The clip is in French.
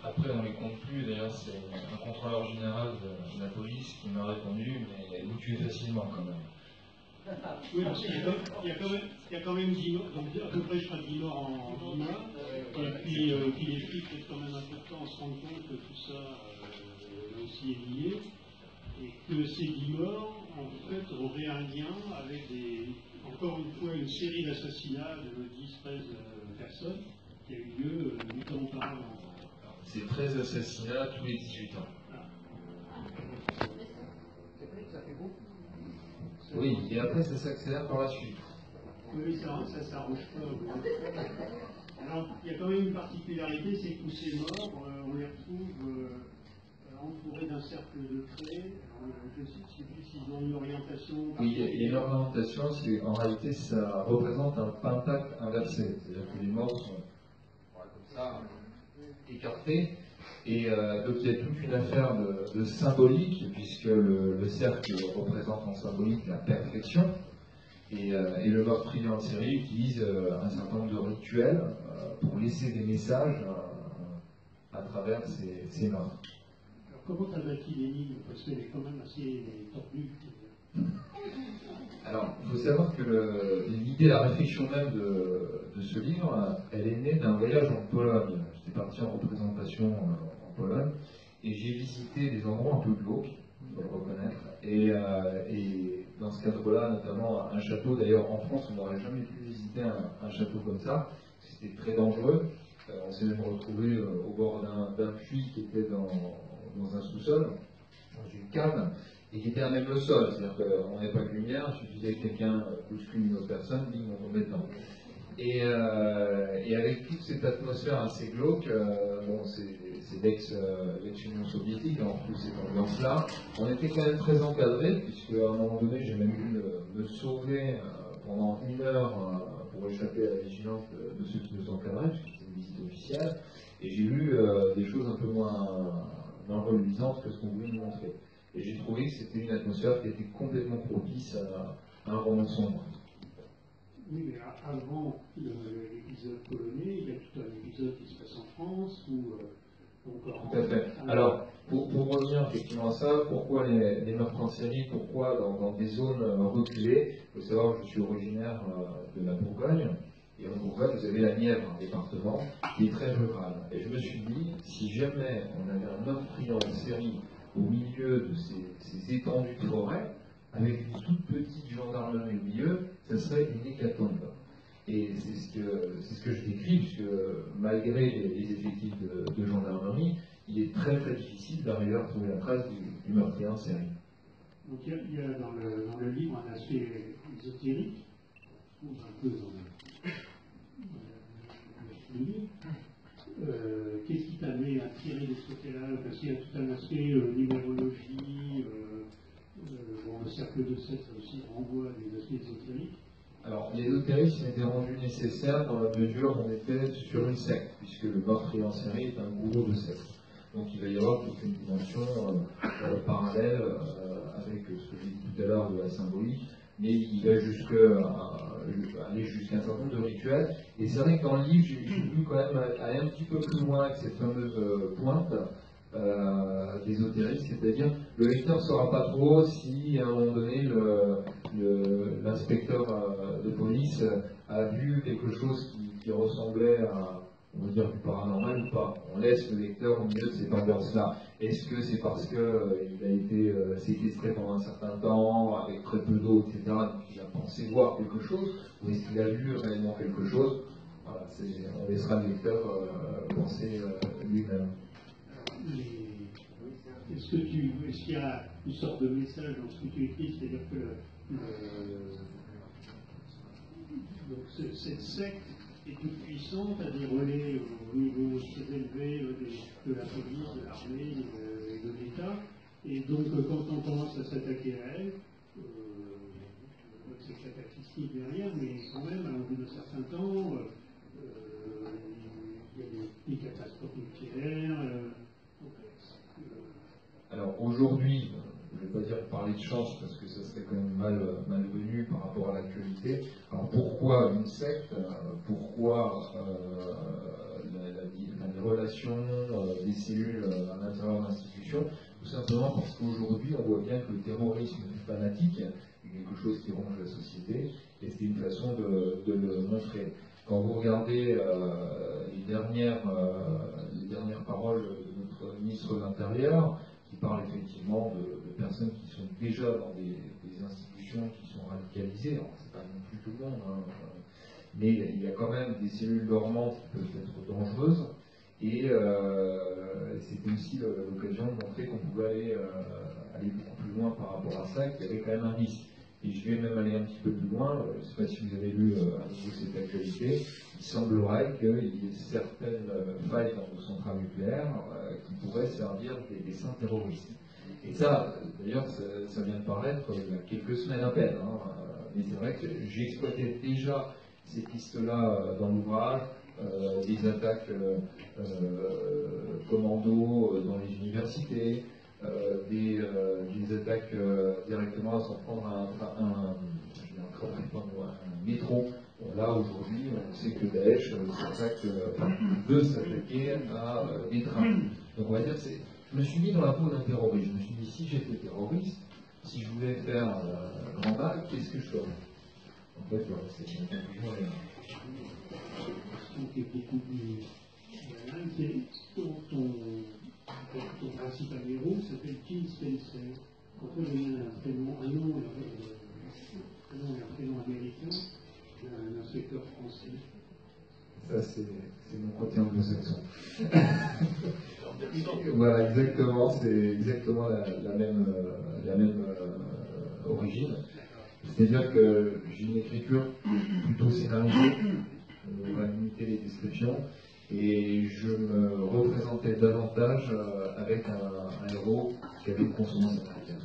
Après, on les compte plus. D'ailleurs, c'est un contrôleur général de la police qui m'a répondu, mais vous tuez facilement quand même. Oui, parce qu'il y a quand même 10 morts, donc à peu près, je crois, 10 morts en 10 mois. Et puis les flics, c'est quand même important à se rendre compte que tout ça aussi est lié. Et que ces 10 morts, en fait, auraient un lien avec encore une fois, une série d'assassinats de 10-13 personnes qui a eu lieu 8 ans auparavant. C'est 13 assassinats tous les 18 ans. Ça fait beaucoup. Oui, et après ça s'accélère par la suite. Oui, ça s'arrange pas. Alors, il y a quand même une particularité, c'est que tous ces morts, on les retrouve entourés d'un cercle de traits. Je ne sais plus s'ils ont une orientation. Oui, il y a une orientation, en réalité ça représente un pentacle inversé. C'est-à-dire que les morts sont comme ça, écartés. Et donc il y a toute une affaire de symbolique, puisque le cercle représente en symbolique la perfection. Et le meurtrier en série utilise un certain nombre de rituels pour laisser des messages à travers ces meurtres. Alors comment tu as bâti l'énigme? Parce qu'elle est quand même assez tordue. Alors, il faut savoir que l'idée, la réflexion même de ce livre, elle est née d'un voyage en Pologne. J'étais parti en représentation en Pologne et j'ai visité des endroits un peu glauques, il faut le reconnaître. Et dans ce cadre-là, notamment un château, d'ailleurs en France, on n'aurait jamais pu visiter un château comme ça, c'était très dangereux. On s'est même retrouvé au bord d'un puits qui était dans un sous-sol, dans une cave, et qui était à même le sol, c'est-à-dire qu'on n'avait pas de lumière, il suffisait que quelqu'un bouscule une autre personne, bing, on tombait dedans. Et avec toute cette atmosphère assez glauque, bon, c'est l'ex-Union soviétique, on retrouve cette ambiance-là, on était quand même très encadré, puisque à un moment donné, j'ai même dû me sauver pendant 1 heure pour échapper à la vigilance de ceux qui nous encadraient, puisque c'était une visite officielle, et j'ai lu des choses un peu moins reluisantes que ce qu'on voulait nous montrer. Et j'ai trouvé que c'était une atmosphère qui était complètement propice à un roman sombre. Oui, mais avant l'épisode polonais, il y a tout un épisode qui se passe en France où tout à fait. Alors, pour revenir effectivement à ça, pourquoi les meurtres en série, pourquoi dans des zones reculées? Il faut savoir que je suis originaire de la Bourgogne, et en Bourgogne, vous avez la Nièvre, un département qui est très rural. Et je me suis dit, si jamais on avait un meurtrier en série au milieu de ces étendues de forêt, avec une toute petite gendarmerie au milieu, ça serait une hécatombe. Et c'est ce que je décris, puisque malgré les effectifs de gendarmerie, il est très très difficile d'arriver à retrouver la trace du meurtrier en série. Donc il y a dans le livre un aspect ésotérique, un peu dans le livre. Qu'est-ce qui t'a amené à tirer de ce côté-là? Parce qu'il y a tout un aspect numérologie, le cercle de 7, ça aussi renvoie à des aspects ésotériques. Alors, l'ésotérisme était rendu nécessaire dans la mesure où on était sur une secte, puisque le meurtrier en série est un gourou de secte. Donc il va y avoir toute une dimension parallèle avec ce que j'ai dit tout à l'heure de la symbolique, mais il va aller jusqu'à un certain nombre de rituels. Et c'est vrai que dans le livre, j'ai voulu quand même aller un petit peu plus loin avec cette fameuse pointe d'ésotérisme, c'est-à-dire le lecteur ne saura pas trop si à un moment donné l'inspecteur de police a vu quelque chose qui ressemblait à, on va dire, du paranormal ou pas. On laisse le lecteur au milieu de cette ambiance-là. Est-ce que c'est parce qu'il a été séquestré pendant un certain temps, avec très peu d'eau, etc., donc il a pensé voir quelque chose, ou est-ce qu'il a vu réellement quelque chose? Voilà, on laissera le lecteur penser lui-même. Est-ce qu'il y a une sorte de message dans ce que tu écris, c'est-à-dire que donc cette secte est toute puissante, a des relais au niveau très élevé de la police, de l'armée et de l'État, et donc quand on commence à s'attaquer à elle, c'est cataclysmique derrière, mais quand même, au bout d'un certain temps, il y a des catastrophes nucléaires. Alors aujourd'hui, je ne vais pas dire parler de chance parce que ça serait quand même malvenu par rapport à l'actualité. Alors pourquoi une secte? Pourquoi les relations des cellules à l'intérieur d'institutions? Tout simplement parce qu'aujourd'hui, on voit bien que le terrorisme fanatique est quelque chose qui ronge la société, et c'est une façon de le montrer. Quand vous regardez les dernières paroles de notre ministre de l'Intérieur, qui parle effectivement de personnes qui sont déjà dans des institutions qui sont radicalisées, alors c'est pas non plus tout le monde, hein, mais il y a quand même des cellules dormantes qui peuvent être dangereuses, et c'était aussi l'occasion de montrer qu'on pouvait aller beaucoup plus loin par rapport à ça, qu'il y avait quand même un risque. Et je vais même aller un petit peu plus loin, je ne sais pas si vous avez lu à nouveau cette actualité, il semblerait qu'il y ait certaines failles dans nos centrales nucléaires qui pourraient servir des dessins terroristes. Et ça, d'ailleurs, ça vient de paraître il y a quelques semaines à peine, hein, mais c'est vrai que j'ai exploité déjà ces pistes-là dans l'ouvrage, des attaques commando dans les universités, des attaques directement à s'en prendre un métro. Là, aujourd'hui, on sait que Daesh veut s'attaquer à des trains. Donc, on va dire que je me suis mis dans la peau d'un terroriste. Je me suis dit, si j'étais terroriste, si je voulais faire grand mal, qu'est-ce que je ferais? En fait, voilà, c'est une conclusion. Qui est beaucoup plus banale, c'est ton principal héros s'appelle Tim Spencer. En fait, il y a un nom et un prénom américain d'un inspecteur français. Ça, c'est mon côté anglo-saxon. Voilà, exactement, c'est exactement la même origine. C'est-à-dire que j'ai une écriture plutôt scénarisée, on va limiter les descriptions, et je me représentais davantage avec un héros qui avait une consonance américaine.